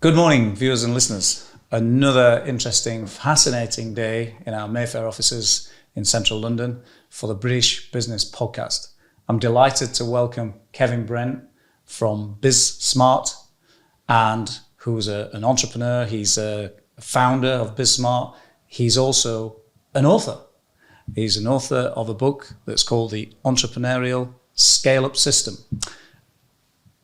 Good morning, viewers and listeners. Another interesting, fascinating day in our Mayfair offices in central London for the British Business Podcast. I'm delighted to welcome Kevin Brent from BizSmart, and who's an entrepreneur. He's a founder of BizSmart. He's also an author. He's an author of a book that's called The Entrepreneurial Scale-Up System.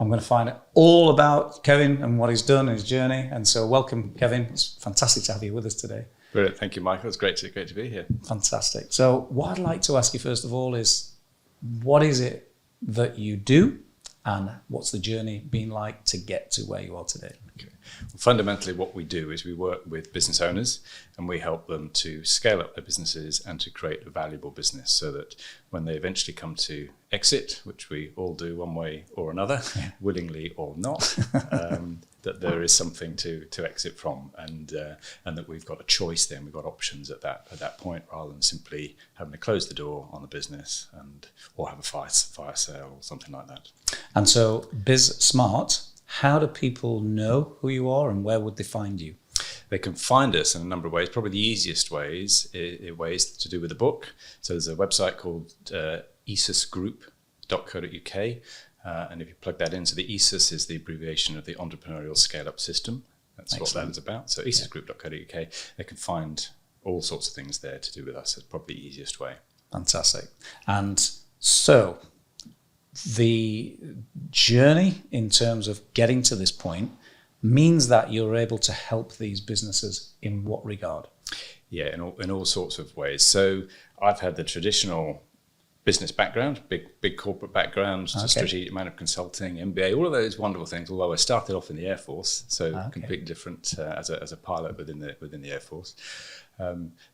I'm going to find out all about Kevin and what he's done in his journey. And so welcome, Kevin. It's fantastic to have you with us today. Brilliant. Thank you, Michael. It's great to be here. Fantastic. So what I'd like to ask you first of all is, what is it that you do and what's the journey been like to get to where you are today? Okay. Well, fundamentally, what we do is we work with business owners and we help them to scale up their businesses and to create a valuable business so that when they eventually come to exit, which we all do one way or another, willingly or not, that there is something to exit from, and that we've got a choice then, we've got options at that point, rather than simply having to close the door on the business or have a fire sale or something like that. And so BizSmart, how do people know who you are and where would they find you? They can find us in a number of ways. Probably the easiest ways to do with the book. So there's a website called esusgroup.co.uk. And if you plug that in, so the ESUS is the abbreviation of the Entrepreneurial Scale-Up System. That's Excellent. What that is about. So esusgroup.co.uk, they can find all sorts of things there to do with us. It's probably the easiest way. Fantastic. And so the journey in terms of getting to this point means that you're able to help these businesses in what regard? Yeah, in all sorts of ways. So I've had the traditional business background, big corporate background, strategic amount of consulting, MBA, all of those wonderful things. Although I started off in the Air Force, so completely different as a pilot within the Air Force.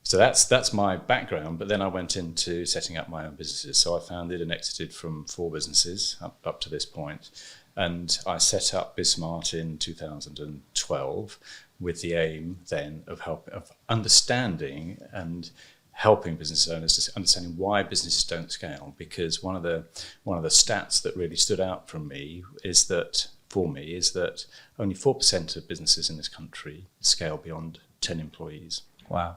So that's my background. But then I went into setting up my own businesses. So I founded and exited from 4 businesses up to this point, and I set up BizSmart in 2012 with the aim then of understanding and helping business owners to understanding why businesses don't scale. Because one of the stats that really stood out for me is that only 4% of businesses in this country scale beyond 10 employees. Wow.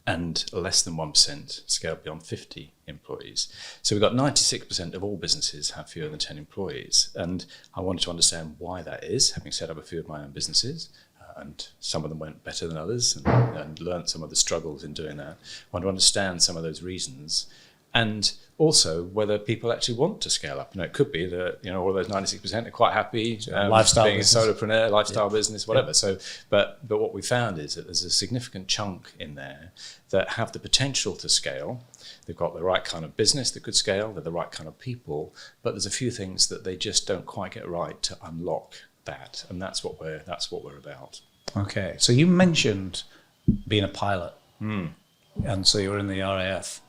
And less than 1% scale beyond 50 employees. So we've got 96% of all businesses have fewer than 10 employees. And I wanted to understand why that is, having set up a few of my own businesses. And some of them went better than others, and learned some of the struggles in doing that. I want to understand some of those reasons, and also whether people actually want to scale up. It could be that all of those 96% are quite happy lifestyle being business. a solopreneur, lifestyle business, whatever. So, but what we found is that there's a significant chunk in there that have the potential to scale. They've got the right kind of business that could scale. They're the right kind of people, but there's a few things that they just don't quite get right to unlock that, and that's what we're about. Okay, so you mentioned being a pilot, and so you were in the RAF,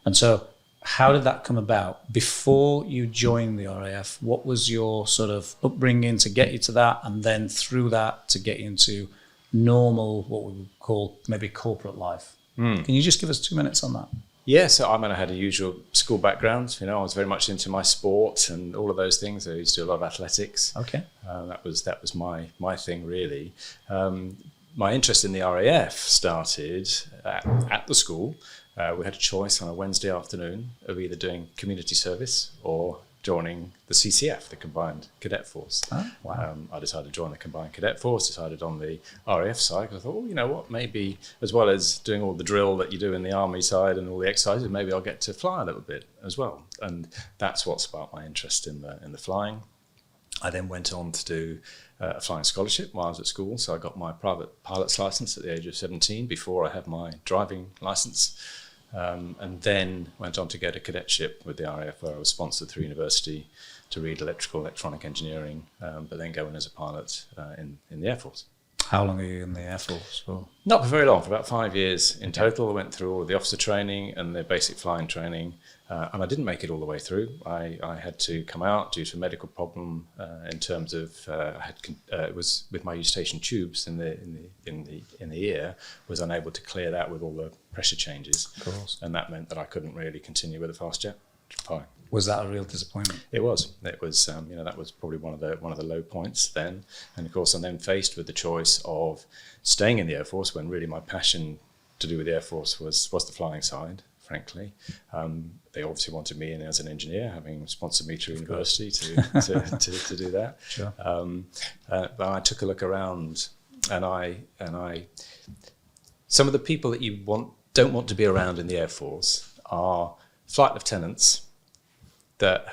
and so how did that come about? Before you joined the RAF, what was your sort of upbringing to get you to that, and then through that to get you into normal, what we would call maybe corporate life? Can you just give us 2 minutes on that? Yeah, so I had a usual school background. I was very much into my sport and all of those things. I used to do a lot of athletics. Okay. That was my thing, really. My interest in the RAF started at the school. We had a choice on a Wednesday afternoon of either doing community service or joining the CCF, the Combined Cadet Force. Oh, wow. I decided to join the Combined Cadet Force, decided on the RAF side, because I thought, well, you know what, maybe as well as doing all the drill that you do in the Army side and all the exercises, maybe I'll get to fly a little bit as well. And that's what sparked my interest in the flying. I then went on to do a flying scholarship while I was at school, so I got my private pilot's license at the age of 17 before I had my driving license. And then went on to get a cadetship with the RAF, where I was sponsored through university to read electronic engineering, but then go in as a pilot in the Air Force. How long are you in the Air Force for? Not for very long, for about 5 years in total. I went through all of the officer training and the basic flying training, and I didn't make it all the way through. I had to come out due to a medical problem in terms of it was with my eustachian tubes in the ear, was unable to clear that with all the pressure changes. Of course. And that meant that I couldn't really continue with the fast jet flying. Was that a real disappointment? It was. It was. That was probably one of the low points then. And of course, I'm then faced with the choice of staying in the Air Force when really my passion to do with the Air Force was the flying side. Frankly, they obviously wanted me in as an engineer, having sponsored me through university to do that. Sure. But I took a look around, and I some of the people that you don't want to be around in the Air Force are flight lieutenants that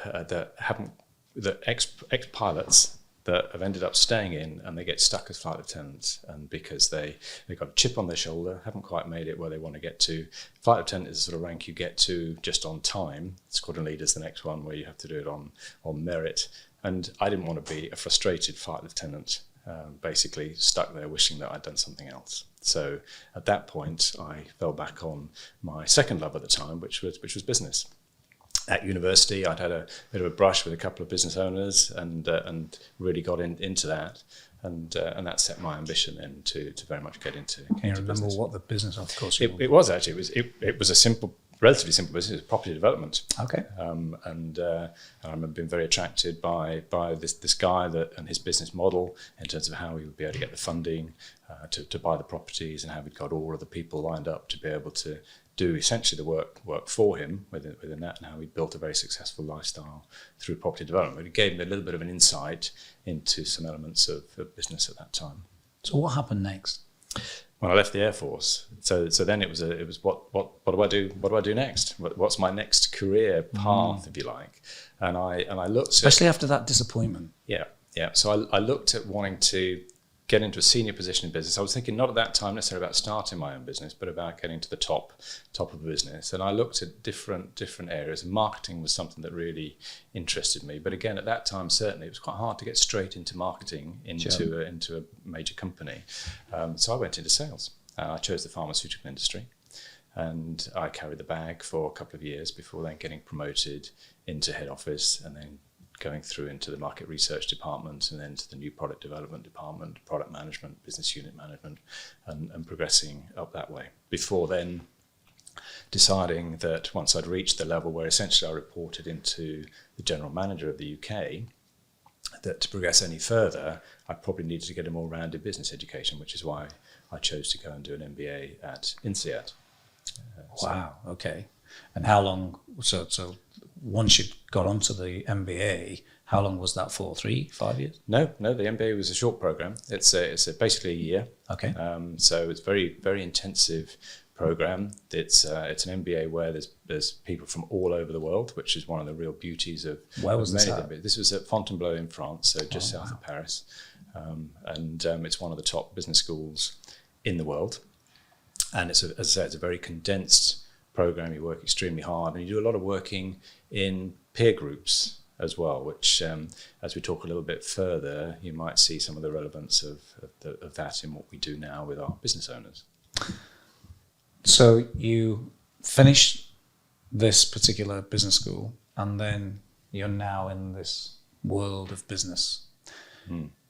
ex-pilots that have ended up staying in, and they get stuck as flight lieutenants, and because they've got a chip on their shoulder, haven't quite made it where they want to get to. Flight lieutenant is the sort of rank you get to just on time. Squadron leader is the next one where you have to do it on merit. And I didn't want to be a frustrated flight lieutenant, basically stuck there wishing that I'd done something else. So at that point, I fell back on my second love at the time, which was business. At university, I'd had a bit of a brush with a couple of business owners, and really got into that, and that set my ambition then to very much get into. Can you remember business. what the business, of course? It was actually it was a relatively simple business. It was property development. Okay. And I remember being very attracted by this guy and his business model in terms of how he would be able to get the funding to buy the properties, and how he'd got all of the people lined up to be able to do essentially the work for him within that, and how he built a very successful lifestyle through property development. It gave him a little bit of an insight into some elements of business at that time. So what happened next? When I left the Air Force, so then it was what do I do? What do I do next? What's my next career path, if you like? And I looked, especially after that disappointment. Yeah. So I looked at wanting to get into a senior position in business. I was thinking not at that time necessarily about starting my own business, but about getting to the top of a business. And I looked at different areas. Marketing was something that really interested me. But again, at that time, certainly, it was quite hard to get straight into marketing into a major company. So I went into sales. I chose the pharmaceutical industry. And I carried the bag for a couple of years before then getting promoted into head office, and then going through into the market research department, and then to the new product development department, product management, business unit management, and progressing up that way. Before then, deciding that once I'd reached the level where essentially I reported into the general manager of the UK, that to progress any further, I probably needed to get a more rounded business education, which is why I chose to go and do an MBA at INSEAD. Wow, okay. And how long, so once you got onto the MBA, how long was that for? 3-5 years? No, the MBA was a short program. It's basically a year. Okay. So it's very, very intensive program. It's an MBA where there's people from all over the world, which is one of the real beauties of. Where was this at? This was at Fontainebleau in France, so just south of Paris, and it's one of the top business schools in the world. And as I say, it's a very condensed program. You work extremely hard, and you do a lot of working in peer groups as well, which, as we talk a little bit further, you might see some of the relevance of that in what we do now with our business owners. So you finished this particular business school, and then you're now in this world of business.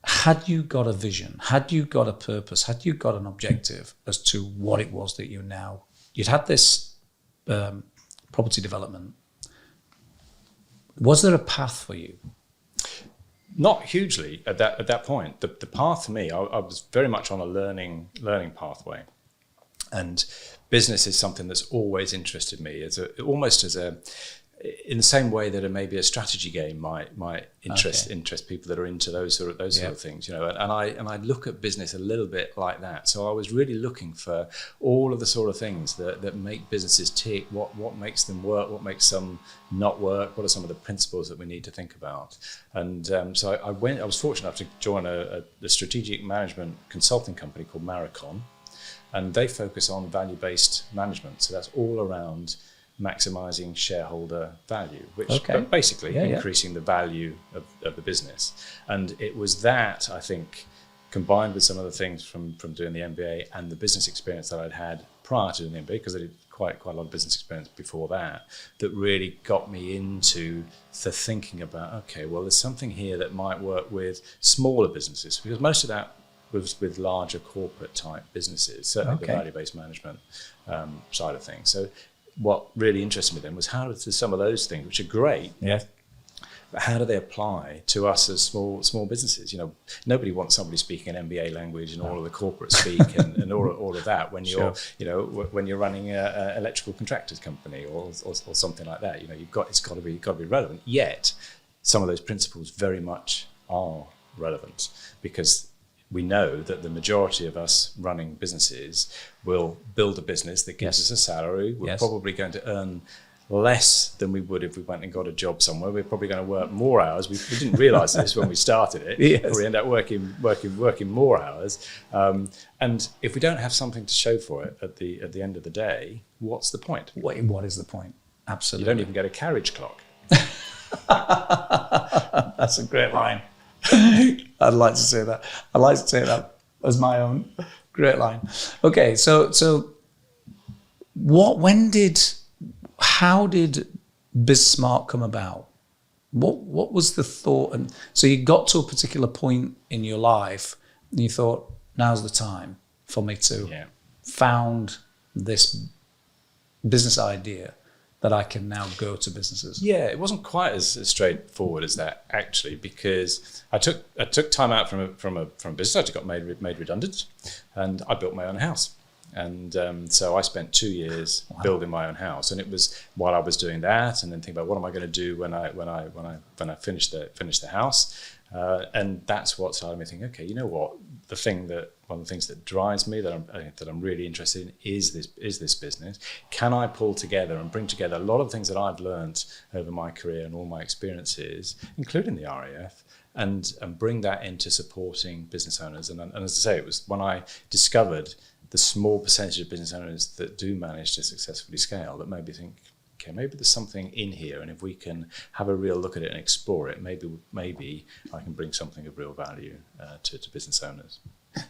Had you got a vision? Had you got a purpose? Had you got an objective as to what it was that you'd had this property development? Was there a path for you? Not hugely at that point. The path for me, I was very much on a learning pathway, and business is something that's always interested me. Almost in the same way that maybe a strategy game might interest people that are into those sort of things, And I look at business a little bit like that. So I was really looking for all of the sort of things that make businesses tick. What makes them work? What makes them not work? What are some of the principles that we need to think about? And so I was fortunate enough to join a strategic management consulting company called Maricon, and they focus on value-based management. So that's all around maximizing shareholder value, which basically increasing the value of the business. And it was that, I think, combined with some of the things from doing the MBA and the business experience that I'd had prior to doing the MBA, because I did quite a lot of business experience before that really got me into the thinking about, okay, well, there's something here that might work with smaller businesses, because most of that was with larger corporate type businesses, certainly the value-based management side of things. So what really interested me then was how do some of those things, which are great, Yeah. but how do they apply to us as small businesses? Nobody wants somebody speaking an MBA language and all of the corporate speak and all of that when you're when you're running a electrical contractors company or something like that. It's got to be relevant. Yet some of those principles very much are relevant, because we know that the majority of us running businesses will build a business that gives us a salary. We're probably going to earn less than we would if we went and got a job somewhere. We're probably going to work more hours. We didn't realise this when we started it. We end up working more hours. And if we don't have something to show for it at the end of the day, what's the point? What is the point? Absolutely. You don't even get a carriage clock. That's a great line. I'd like to say that. I'd like to say that as my own. Great line. Okay, so how did BizSmart come about? What was the thought? And so you got to a particular point in your life and you thought, now's the time for me to found this business idea that I can now go to businesses. Yeah, it wasn't quite as straightforward as that, actually, because I took time out from a business. I just got made redundant, and I built my own house. And so I spent 2 years building my own house, and it was while I was doing that, and then thinking about what am I going to do when I finish the house, and that's what started me thinking. Okay, you know what? One of the things that drives me that I'm really interested in is this business. Can I pull together and bring together a lot of things that I've learned over my career and all my experiences, including the RAF, and bring that into supporting business owners? And as I say, it was when I discovered the small percentage of business owners that do manage to successfully scale that made me think, okay, maybe there's something in here, and if we can have a real look at it and explore it, maybe I can bring something of real value to business owners.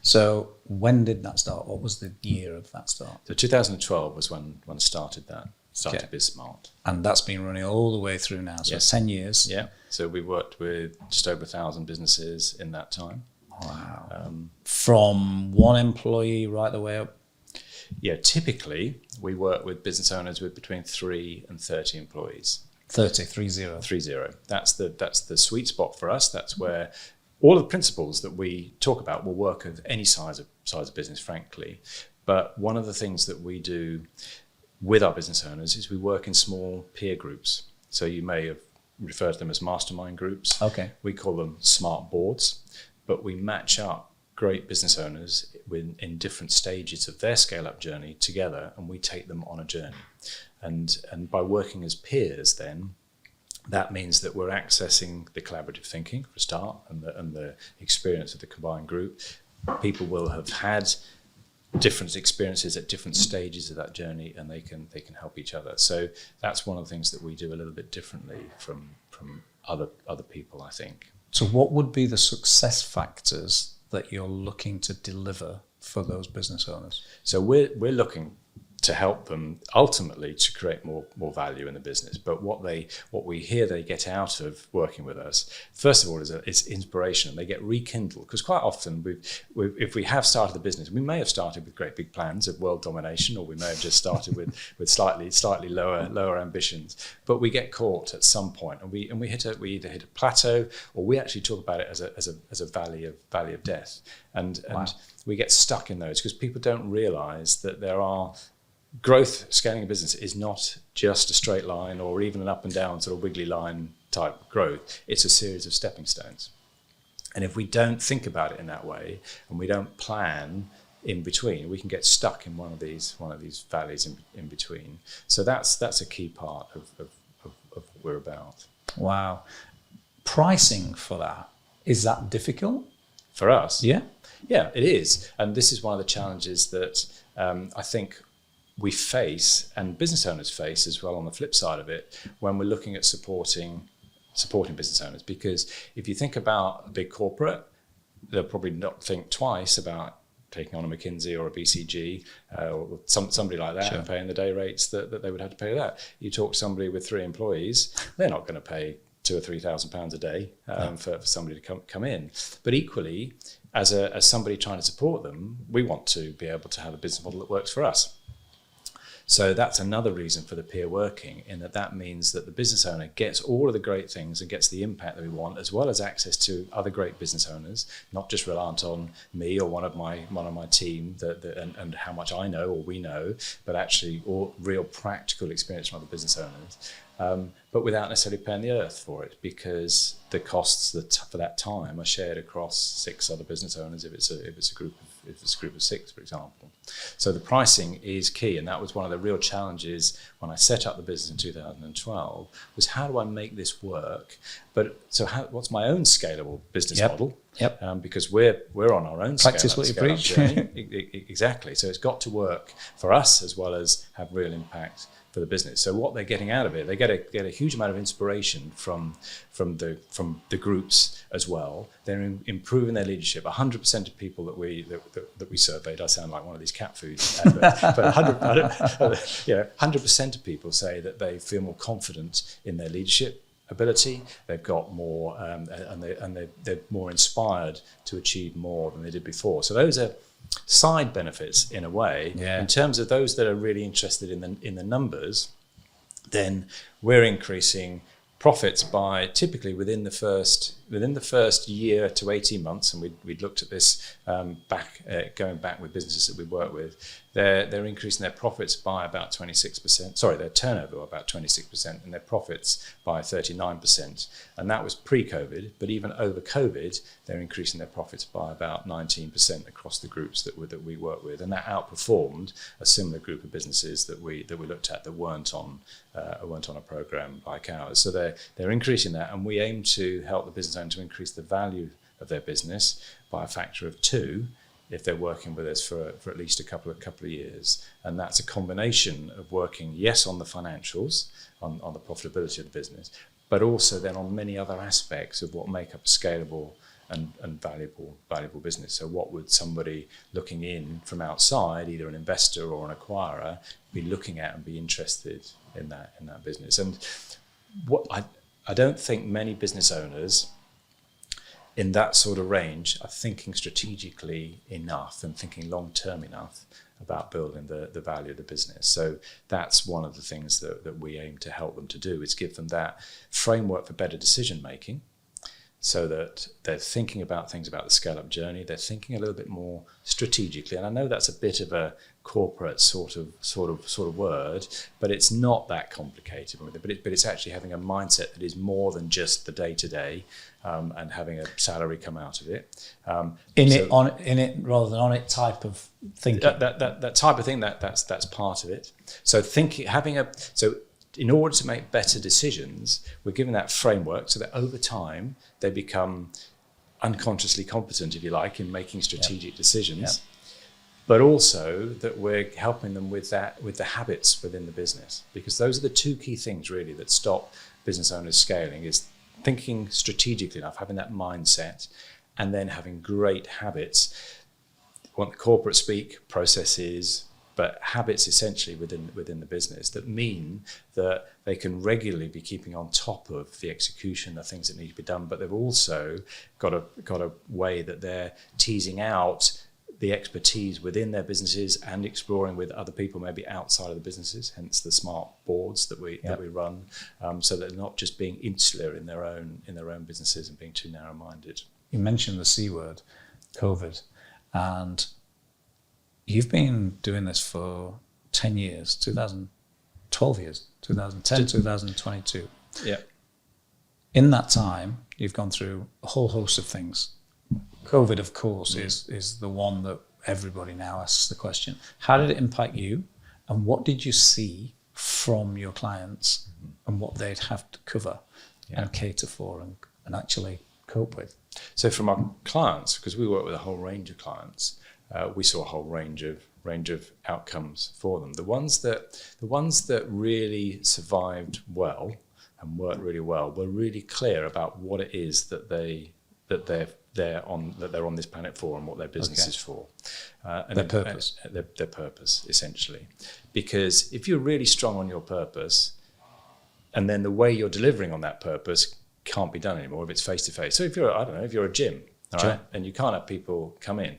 So when did that start? What was the year of that start? So 2012 was when I started BizSmart. And that's been running all the way through now, so 10 years. Yeah, so we worked with just over 1,000 businesses in that time. Wow. From one employee right the way up? Yeah, typically we work with business owners with between 3 and 30 employees. 30. That's the sweet spot for us. That's where all of the principles that we talk about will work with any size of business, frankly. But one of the things that we do with our business owners is we work in small peer groups. So you may have referred to them as mastermind groups. Okay. We call them smart boards, but we match up great business owners in different stages of their scale-up journey together, and we take them on a journey. And by working as peers then, that means that we're accessing the collaborative thinking for a start and the experience of the combined group. People will have had different experiences at different stages of that journey, and they can help each other. So that's one of the things that we do a little bit differently from other people, I think. So what would be the success factors that you're looking to deliver for those business owners? So we're looking to help them ultimately to create more value in the business. But what we hear they get out of working with us, first of all, is inspiration. They get rekindled, because quite often if we have started the business, we may have started with great big plans of world domination, or we may have just started with slightly lower ambitions. But we get caught at some point, and we either hit a plateau, or we actually talk about it as a valley of death, and we get stuck in those because people don't realise that there are growth. Scaling a business is not just a straight line or even an up and down sort of wiggly line type growth. It's a series of stepping stones. And if we don't think about it in that way, and we don't plan in between, we can get stuck in one of these valleys in between. So that's a key part of what we're about. Wow. Pricing for that, is that difficult? For us? Yeah, it is. And this is one of the challenges that I think we face, and business owners face as well on the flip side of it, when we're looking at supporting business owners. Because if you think about a big corporate, they'll probably not think twice about taking on a McKinsey or a BCG or somebody like that, and paying the day rates that they would have to pay that. You talk to somebody with 3 employees, they're not going to pay £2,000 or £3,000 a day for somebody to come in. But equally, as somebody trying to support them, we want to be able to have a business model that works for us. So that's another reason for the peer working, in that means that the business owner gets all of the great things and gets the impact that we want, as well as access to other great business owners, not just reliant on me or one of my team and how much I know or we know, but actually all real practical experience from other business owners. But without necessarily paying the earth for it, because the costs for that time are shared across 6 other business owners if it's a group of 6, for example. So the pricing is key, and that was one of the real challenges when I set up the business in 2012, was how do I make this work? But so what's my own scalable business model? Yep. Because we're on our own practice what you preach. Exactly. So it's got to work for us as well as have real impact for the business. So what they're getting out of it, they get a huge amount of inspiration from the groups as well. They're improving their leadership. 100% of people that we surveyed, I sound like one of these cat food adverts, but 100% of people say that they feel more confident in their leadership ability. They've got more, and they're more inspired to achieve more than they did before. So those are side benefits in a way. In terms of those that are really interested in the numbers, then we're increasing profits by typically within the first year to 18 months, and we'd looked at this going back with businesses that we work with. They're increasing their profits by about 26%. Sorry, their turnover by about 26%, and their profits by 39%. And that was pre-COVID, but even over COVID, they're increasing their profits by about 19% across the groups that we work with, and that outperformed a similar group of businesses that we looked at that weren't on a program like ours. So they're increasing that, and we aim to help the business owner to increase the value of their business by a factor of 2 if they're working with us for at least a couple of years. And that's a combination of working, yes, on the financials, on the profitability of the business, but also then on many other aspects of what make up a scalable and valuable business. So what would somebody looking in from outside, either an investor or an acquirer, be looking at and be interested in that business? And what I don't think many business owners in that sort of range are thinking strategically enough and thinking long-term enough about building the value of the business. So that's one of the things that we aim to help them to do, is give them that framework for better decision making, so that they're thinking about things about the scale-up journey. They're thinking a little bit more strategically, and I know that's a bit of a corporate sort of word, but it's not that complicated with it. But it's actually having a mindset that is more than just the day-to-day, and having a salary come out of it. In it rather than on it type of thinking. That type of thing. That's part of it. So in order to make better decisions, we're given that framework so that over time they become unconsciously competent, if you like, in making strategic decisions, but also that we're helping them with the habits within the business, because those are the 2 key things really that stop business owners scaling, is thinking strategically enough, having that mindset, and then having great habits. Want the corporate speak, processes, but habits essentially within the business that mean that they can regularly be keeping on top of the execution, the things that need to be done, but they've also got a way that they're teasing out the expertise within their businesses and exploring with other people maybe outside of the businesses, hence the smart boards that we run, so that they're not just being insular in their own businesses and being too narrow-minded. You mentioned the C word, COVID, and you've been doing this for 10 years, 12 years, 2010, 2022. Yeah. In that time, you've gone through a whole host of things. COVID, of course, is the one that everybody now asks the question. How did it impact you? And what did you see from your clients and what they'd have to cover and cater for and actually cope with? So from our clients, because we work with a whole range of clients, we saw a whole range of outcomes for them. The ones that really survived well and worked really well were really clear about what it is that they're on this planet for and what their business is for. And their purpose. Their purpose, essentially. Because if you're really strong on your purpose, and then the way you're delivering on that purpose can't be done anymore if it's face-to-face. So if you're a gym, all right, and you can't have people come in,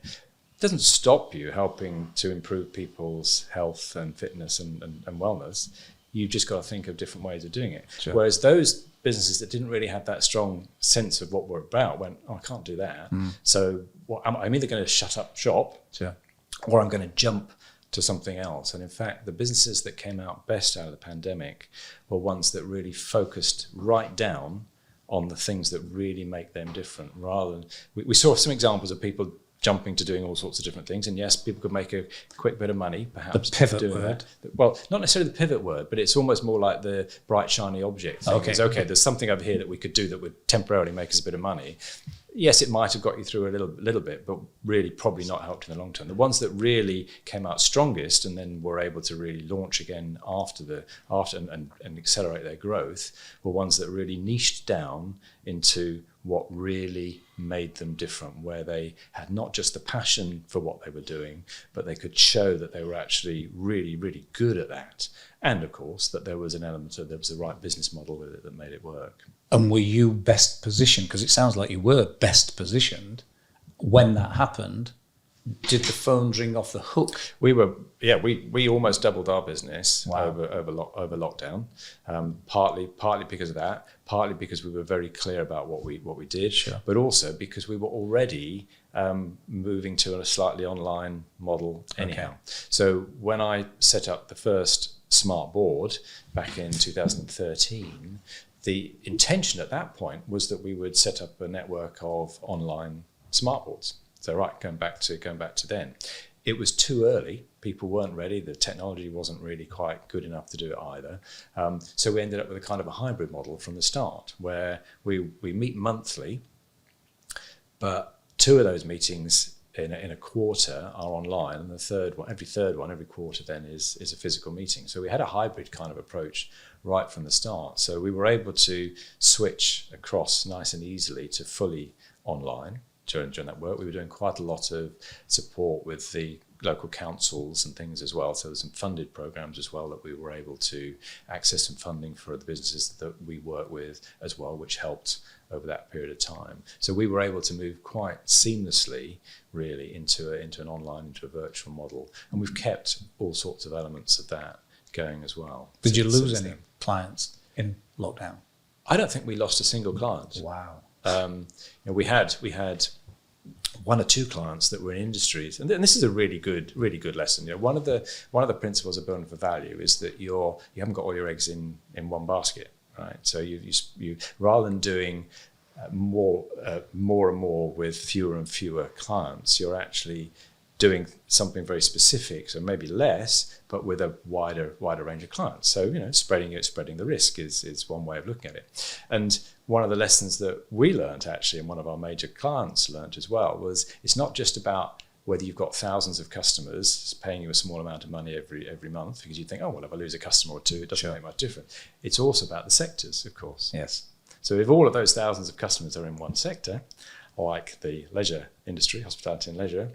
doesn't stop you helping to improve people's health and fitness and wellness. You've just got to think of different ways of doing it. Sure. Whereas those businesses that didn't really have that strong sense of what we're about went, oh, I can't do that. So I'm either going to shut up shop, Sure. or I'm going to jump to something else. And in fact, the businesses that came out best out of the pandemic were ones that really focused right down on the things that really make them different, rather than we saw some examples of people jumping to doing all sorts of different things. And yes, people could make a quick bit of money, perhaps. The pivot doing word. that. Well, not necessarily the pivot word, but it's almost more like the bright, shiny object thing. Okay. It's, okay, there's something over here that we could do that would temporarily make us a bit of money. Yes, it might have got you through a little bit, but really probably not helped in the long term. The ones that really came out strongest and then were able to really launch again after and accelerate their growth were ones that really niched down into what really made them different, where they had not just the passion for what they were doing, but they could show that they were actually really, really good at that. And of course, that there was an element of, there was the right business model with it that made it work. And were you best positioned? Because it sounds like you were best positioned when that happened. Did the phones ring off the hook? We were, yeah, we almost doubled our business Wow. over lockdown. Partly because of that, partly because we were very clear about what we did, Sure. but also because we were already moving to a slightly online model anyhow. Okay. So when I set up the first smart board back in 2013, the intention at that point was that we would set up a network of online smart boards. So right, going back to then, it was too early. People weren't ready. The technology wasn't really quite good enough to do it either. So we ended up with a kind of a hybrid model from the start, where we meet monthly, but 2 of those meetings in a quarter are online, and the third one, every quarter then is a physical meeting. So we had a hybrid kind of approach right from the start. So we were able to switch across nice and easily to fully online. During that work, we were doing quite a lot of support with the local councils and things as well. So there's some funded programs as well that we were able to access some funding for the businesses that we work with as well, which helped over that period of time. So we were able to move quite seamlessly, really, into an online, into a virtual model. And we've kept all sorts of elements of that going as well. Did you lose since any then. clients in lockdown? I don't think we lost a single client. Wow. We had 1 or 2 clients that were in industries, and this is a really good lesson. One of the principles of building for value is that you haven't got all your eggs in one basket, right? So you rather than doing more and more with fewer and fewer clients, you're actually doing something very specific, so maybe less, but with a wider range of clients. So spreading the risk is one way of looking at it. And one of the lessons that we learned actually, and one of our major clients learned as well, was it's not just about whether you've got thousands of customers paying you a small amount of money every month, because you think, oh well, if I lose a customer or 2, it doesn't Sure. make much difference. It's also about the sectors, of course. Yes. So if all of those thousands of customers are in one sector, like the leisure industry, hospitality and leisure,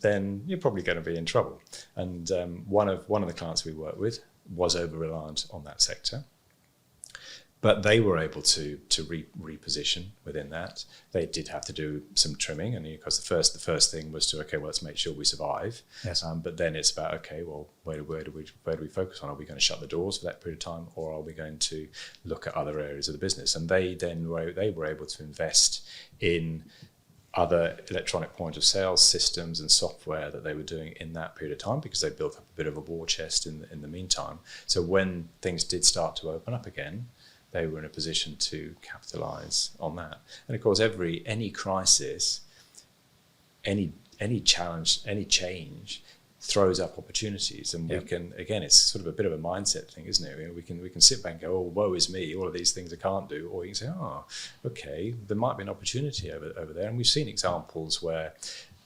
then you're probably going to be in trouble. And one of the clients we work with was over-reliant on that sector. But they were able to reposition within that. They did have to do some trimming, and because the first thing was to, okay, well, let's make sure we survive. Yes. But then it's about, okay, well, where do we focus on? Are we going to shut the doors for that period of time, or are we going to look at other areas of the business? And they were able to invest in other electronic point of sale systems and software that they were doing in that period of time, because they built up a bit of a war chest in the meantime. So when things did start to open up again, they were in a position to capitalize on that. And of course, any crisis, any challenge, any change throws up opportunities. And we can, again, it's sort of a bit of a mindset thing, isn't it? We can sit back and go, oh, woe is me, all of these things I can't do. Or you can say, oh, okay, there might be an opportunity over there. And we've seen examples where,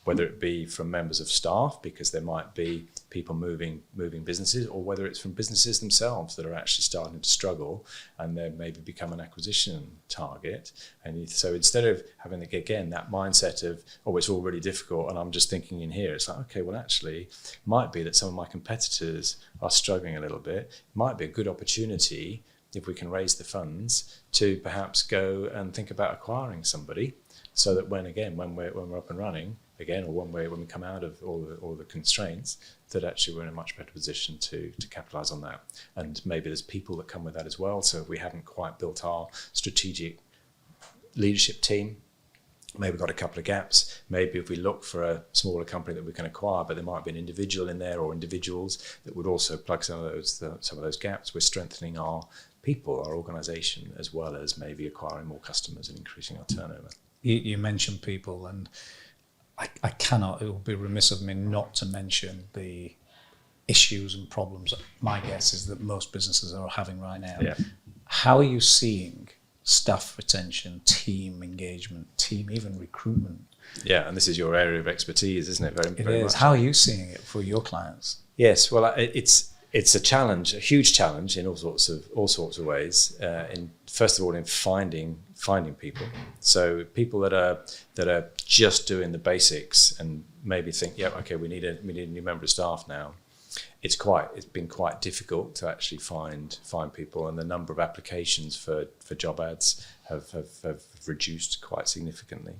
whether it be from members of staff, because there might be people moving businesses, or whether it's from businesses themselves that are actually starting to struggle and they maybe become an acquisition target. And so instead of having, again, that mindset of, oh, it's all really difficult and I'm just thinking in here, it's like, okay, well, actually, it might be that some of my competitors are struggling a little bit. It might be a good opportunity, if we can raise the funds, to perhaps go and think about acquiring somebody so that when we're up and running again, or when we come out of all the constraints, that actually we're in a much better position to capitalize on that. And maybe there's people that come with that as well. So if we haven't quite built our strategic leadership team, maybe we've got a couple of gaps. Maybe if we look for a smaller company that we can acquire, but there might be an individual in there or individuals that would also plug some of those gaps. We're strengthening our people, our organization, as well as maybe acquiring more customers and increasing our turnover. You mentioned people, and I cannot, it will be remiss of me not to mention the issues and problems that my guess is that most businesses are having right now. Yeah. How are you seeing staff retention, team engagement, team even recruitment? Yeah, and this is your area of expertise, isn't it? Very Much. Much. How are you seeing it for your clients? Yes, well, it's a challenge, a huge challenge in all sorts of ways. First of all, in finding people. So people that are just doing the basics and maybe think, yeah, okay, we need a new member of staff now. It's been quite difficult to actually find people, and the number of applications for job ads have reduced quite significantly.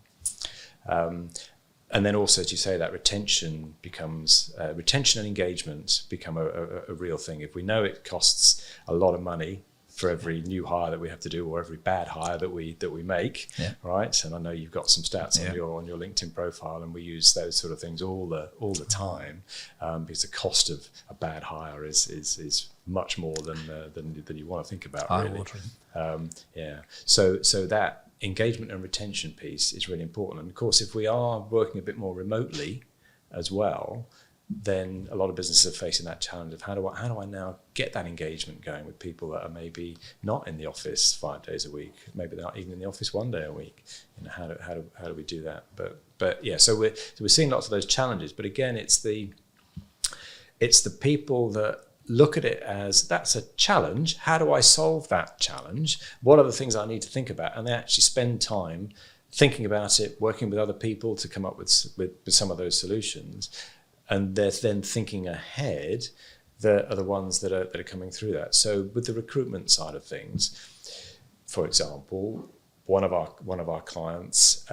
And then also, as you say, that retention and engagement become a real thing. If we know it costs a lot of money for every new hire that we have to do, or every bad hire that we make, right? And I know you've got some stats on your LinkedIn profile, and we use those sort of things all the time, because the cost of a bad hire is much more than you want to think about. Really. So that engagement and retention piece is really important. And of course, if we are working a bit more remotely as well, then a lot of businesses are facing that challenge of how do I now get that engagement going with people that are maybe not in the office 5 days a week, maybe they're not even in the office 1 day a week. How do we do that? But yeah, so we're seeing lots of those challenges. But again, it's the people that look at it as, that's a challenge. How do I solve that challenge? What are the things I need to think about? And they actually spend time thinking about it, working with other people to come up with some of those solutions. And they're then thinking ahead that are the ones that are coming through that. So with the recruitment side of things, for example, one of our clients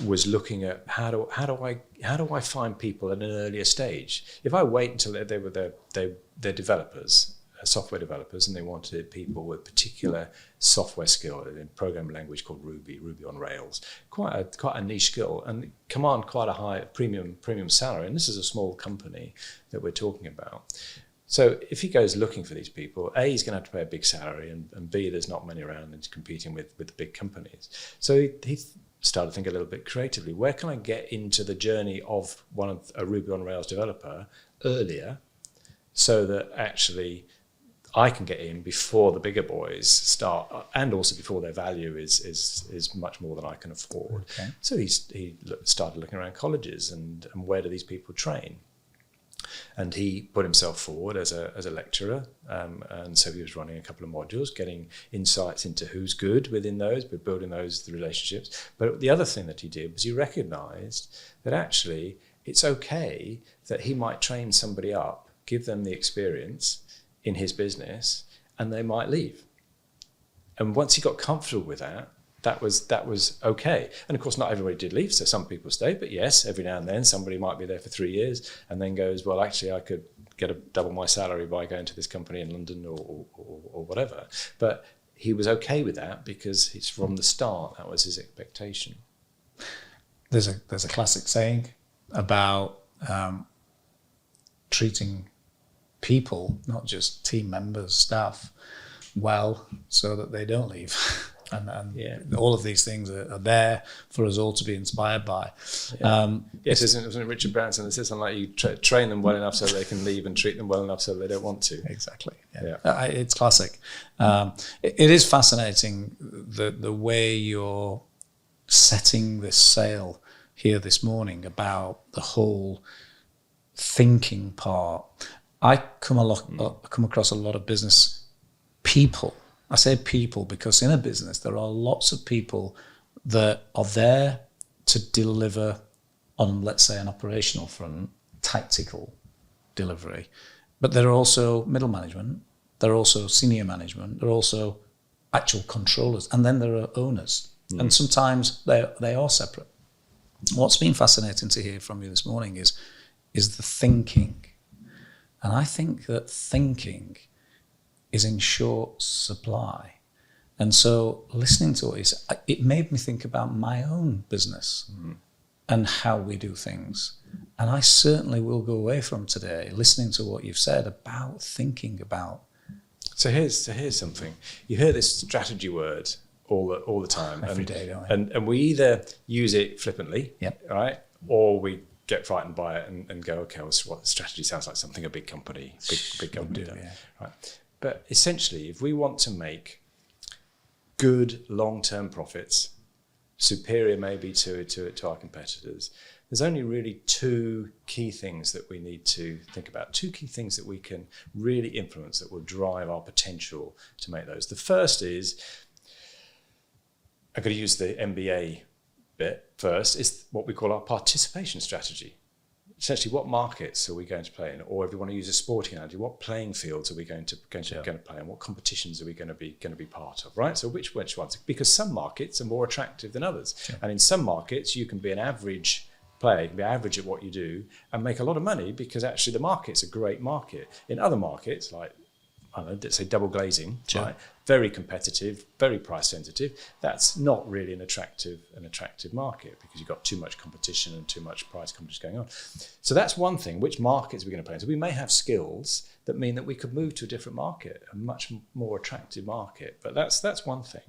was looking at how do I find people at an earlier stage? If I wait until they're developers, software developers, and they wanted people with particular software skill in programming language called Ruby on Rails, quite a niche skill, and command quite a high premium salary. And this is a small company that we're talking about. So if he goes looking for these people, A, he's going to have to pay a big salary, and B, there's not many around and he's competing with the big companies. So he started thinking a little bit creatively. Where can I get into the journey of a Ruby on Rails developer earlier, so that actually I can get in before the bigger boys start, and also before their value is much more than I can afford. Okay. So he started looking around colleges and where do these people train? And he put himself forward as a lecturer, and so he was running a couple of modules, getting insights into who's good within those, but building the relationships. But the other thing that he did was he recognised that actually it's okay that he might train somebody up, give them the experience in his business, and they might leave. And once he got comfortable with that was okay. And of course, not everybody did leave, so some people stayed. But yes, every now and then somebody might be there for 3 years and then goes, well, actually, I could get double my salary by going to this company in London or whatever. But he was okay with that because it's from the start that was his expectation. There's a classic saying about treating people, not just team members, staff, well, so that they don't leave. And all of these things are there for us all to be inspired by. Yeah. Yes, isn't Richard Branson that says something like you train them well enough so they can leave and treat them well enough so they don't want to. Exactly. Yeah. It's classic. It is fascinating the way you're setting this sail here this morning about the whole thinking part. I come across a lot of business people. I say people because in a business there are lots of people that are there to deliver on, let's say, an operational front, tactical delivery. But there are also middle management, there are also senior management, there are also actual controllers, and then there are owners. And sometimes they are separate. What's been fascinating to hear from you this morning is the thinking. And I think that thinking is in short supply. And so listening to it made me think about my own business and how we do things. And I certainly will go away from today listening to what you've said about thinking about. So here's something. You hear this strategy word all the time. Every day, don't we? And we either use it flippantly, right? Or we get frightened by it and go, okay, well, what strategy sounds like something a big company does. Right? But essentially, if we want to make good long-term profits, superior maybe to our competitors, there's only really two key things that we need to think about, two key things that we can really influence that will drive our potential to make those. The first is, I've got to use the MBA bit first, is what we call our participation strategy. Essentially, what markets are we going to play in? Or if you want to use a sporting analogy, what playing fields are we going to play in? What competitions are we going to be part of? Right. So which ones? Because some markets are more attractive than others, and in some markets you can be an average player, you can be average at what you do, and make a lot of money because actually the market's a great market. In other markets, like I don't know, let's say double glazing, right? Very competitive, very price sensitive. That's not really an attractive market because you've got too much competition and too much price competition going on. So that's one thing. Which markets are we going to play in? So we may have skills that mean that we could move to a different market, a much more attractive market. But that's one thing.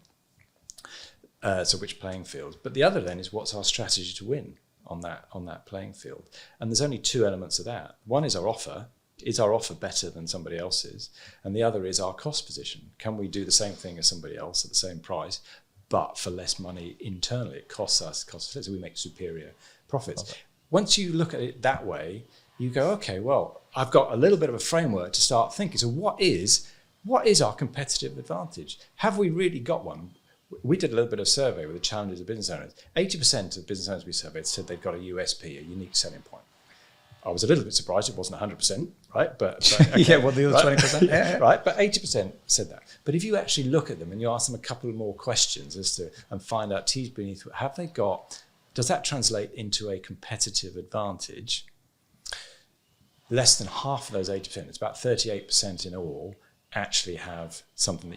So which playing fields? But the other then is what's our strategy to win on that playing field? And there's only two elements of that. One is our offer. Is our offer better than somebody else's? And the other is our cost position. Can we do the same thing as somebody else at the same price, but for less money internally? It costs us, so we make superior profits. Once you look at it that way, you go, okay, well, I've got a little bit of a framework to start thinking. So what is our competitive advantage? Have we really got one? We did a little bit of survey with the challenges of business owners. 80% of business owners we surveyed said they've got a USP, a unique selling point. I was a little bit surprised it wasn't 100%, right? But okay, yeah, well, the other 20%, right? But 80% said that. But if you actually look at them and you ask them a couple more questions and find out teeth beneath, does that translate into a competitive advantage? Less than half of those 80%, it's about 38% in all, actually have something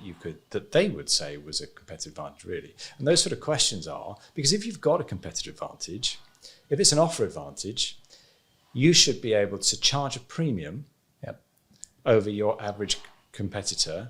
that they would say was a competitive advantage, really. And those sort of questions are, because if you've got a competitive advantage, if it's an offer advantage, you should be able to charge a premium over your average competitor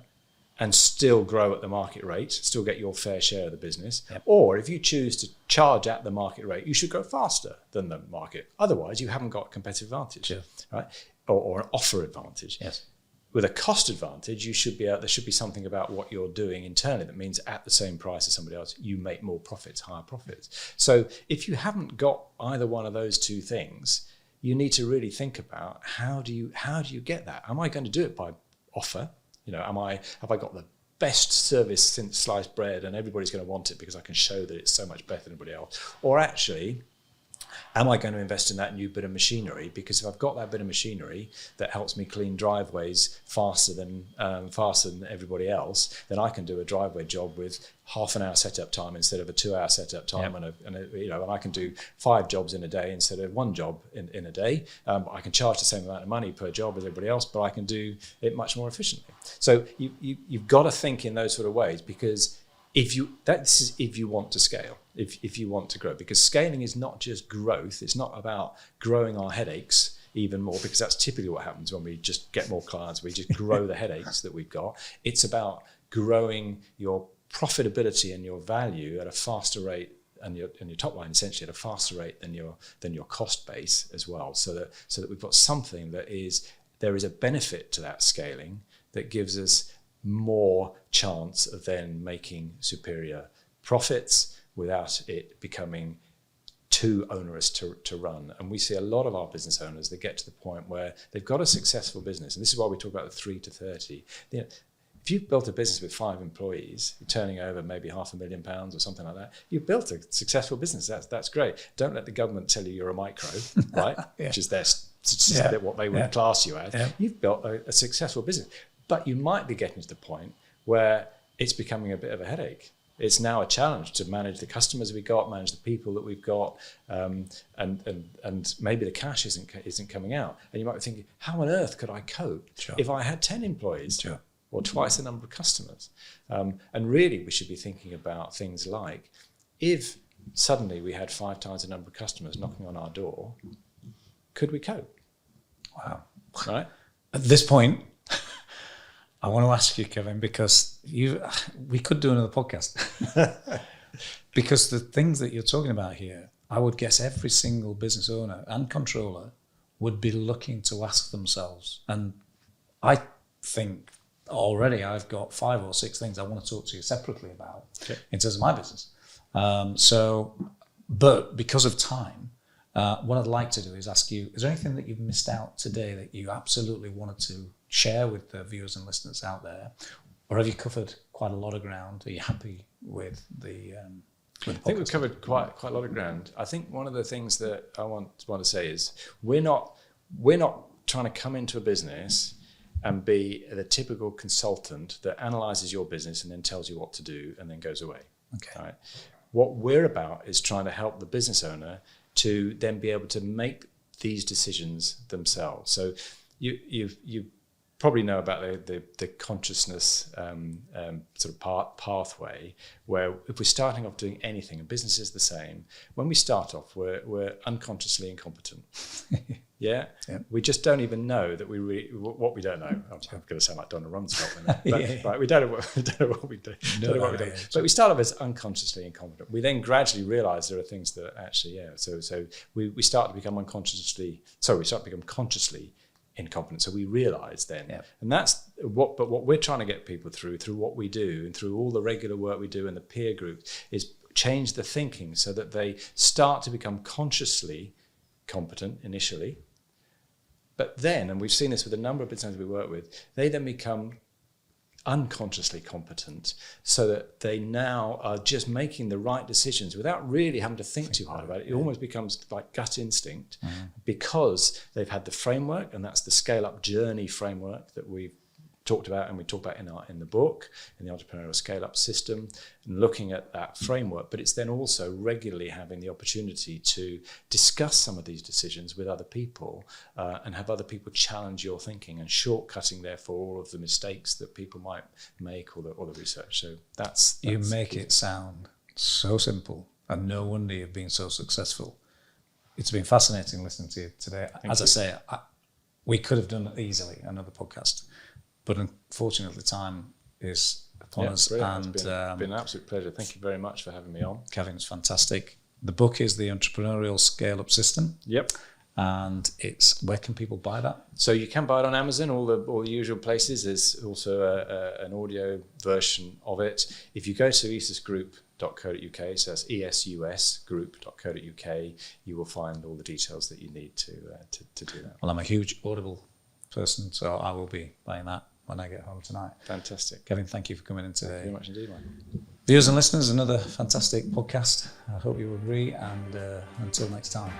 and still grow at the market rate, still get your fair share of the business. Or if you choose to charge at the market rate, you should go faster than the market. Otherwise, you haven't got a competitive advantage, right? Or an offer advantage. Yes. With a cost advantage, there should be something about what you're doing internally that means at the same price as somebody else, you make more profits, higher profits. So if you haven't got either one of those two things, you need to really think about how do you get that? Am I going to do it by offer? Have I got the best service since sliced bread and everybody's going to want it because I can show that it's so much better than anybody else? Or actually, am I going to invest in that new bit of machinery? Because if I've got that bit of machinery that helps me clean driveways faster than everybody else, then I can do a driveway job with half an hour setup time instead of a 2 hour setup time, and I can do 5 jobs in a day instead of 1 job in a day. I can charge the same amount of money per job as everybody else, but I can do it much more efficiently. So you've got to think in those sort of ways, because if you want to scale, if you want to grow, because scaling is not just growth. It's not about growing our headaches even more, because that's typically what happens when we just get more clients. We just grow the headaches that we've got. It's about growing your profitability and your value at a faster rate, and your top line essentially at a faster rate than your cost base as well. So that we've got something there is a benefit to that scaling that gives us more chance of then making superior profits without it becoming too onerous to run. And we see a lot of our business owners that get to the point where they've got a successful business, and this is why we talk about the 3 to 30. If you've built a business with 5 employees, you're turning over maybe £500,000 or something like that, you've built a successful business. That's great. Don't let the government tell you you're a micro, right? Which is what they would class you as. Yeah. You've built a successful business. But you might be getting to the point where it's becoming a bit of a headache. It's now a challenge to manage the customers we've got, manage the people that we've got, and maybe the cash isn't coming out. And you might be thinking, how on earth could I cope if I had 10 employees or twice the number of customers? And really, we should be thinking about things like, if suddenly we had 5 times the number of customers knocking on our door, could we cope? Wow. Right? At this point, I want to ask you, Kevin, because we could do another podcast. Because the things that you're talking about here, I would guess every single business owner and controller would be looking to ask themselves. And I think already I've got 5 or 6 things I want to talk to you separately about in terms of my business. But because of time, what I'd like to do is ask you, is there anything that you've missed out today that you absolutely wanted to share with the viewers and listeners out there? Or have you covered quite a lot of ground? Are you happy with the I think we've covered quite a lot of ground. I think one of the things that I want to say is we're not trying to come into a business and be the typical consultant that analyzes your business and then tells you what to do and then goes away. Okay. Right? What we're about is trying to help the business owner to then be able to make these decisions themselves. So you probably know about the consciousness sort of pathway, where if we're starting off doing anything, and business is the same, when we start off, we're unconsciously incompetent. Yeah? We just don't even know that what we don't know. I'm going to sound like Donna Rumsfeld, but right, we don't know what we do. But we start off as unconsciously incompetent. We then gradually realise there are things that actually, So we start to become consciously incompetent. So we realise then, and that's what we're trying to get people through what we do and through all the regular work we do in the peer group, is change the thinking so that they start to become consciously competent initially. But then, and we've seen this with a number of businesses we work with, they then become unconsciously competent, so that they now are just making the right decisions without really having to think too hard about it. It almost becomes like gut instinct, because they've had the framework, and that's the Scale Up Journey framework that we've talked about, and we talk about in the book, in the Entrepreneurial Scale Up System, and looking at that framework. But it's then also regularly having the opportunity to discuss some of these decisions with other people, and have other people challenge your thinking, and shortcutting therefore all of the mistakes that people might make, or the research. So that's you make it sound so simple, and no wonder you've been so successful. It's been fascinating listening to you today. As I say, we could have done easily another podcast, but unfortunately time is upon us. And it's been an absolute pleasure. Thank you very much for having me on. Kevin's fantastic. The book is The Entrepreneurial Scale Up System. Yep. And where can people buy that? So you can buy it on Amazon, all the usual places. There's also an audio version of it. If you go to esusgroup.co.uk, so that's esusgroup.co.uk, you will find all the details that you need to do that. Well, I'm a huge Audible person, so I will be buying that when I get home tonight. Fantastic. Kevin, thank you for coming in today. Thank you very much indeed, Mike. Viewers and listeners, another fantastic podcast. I hope you agree, and until next time.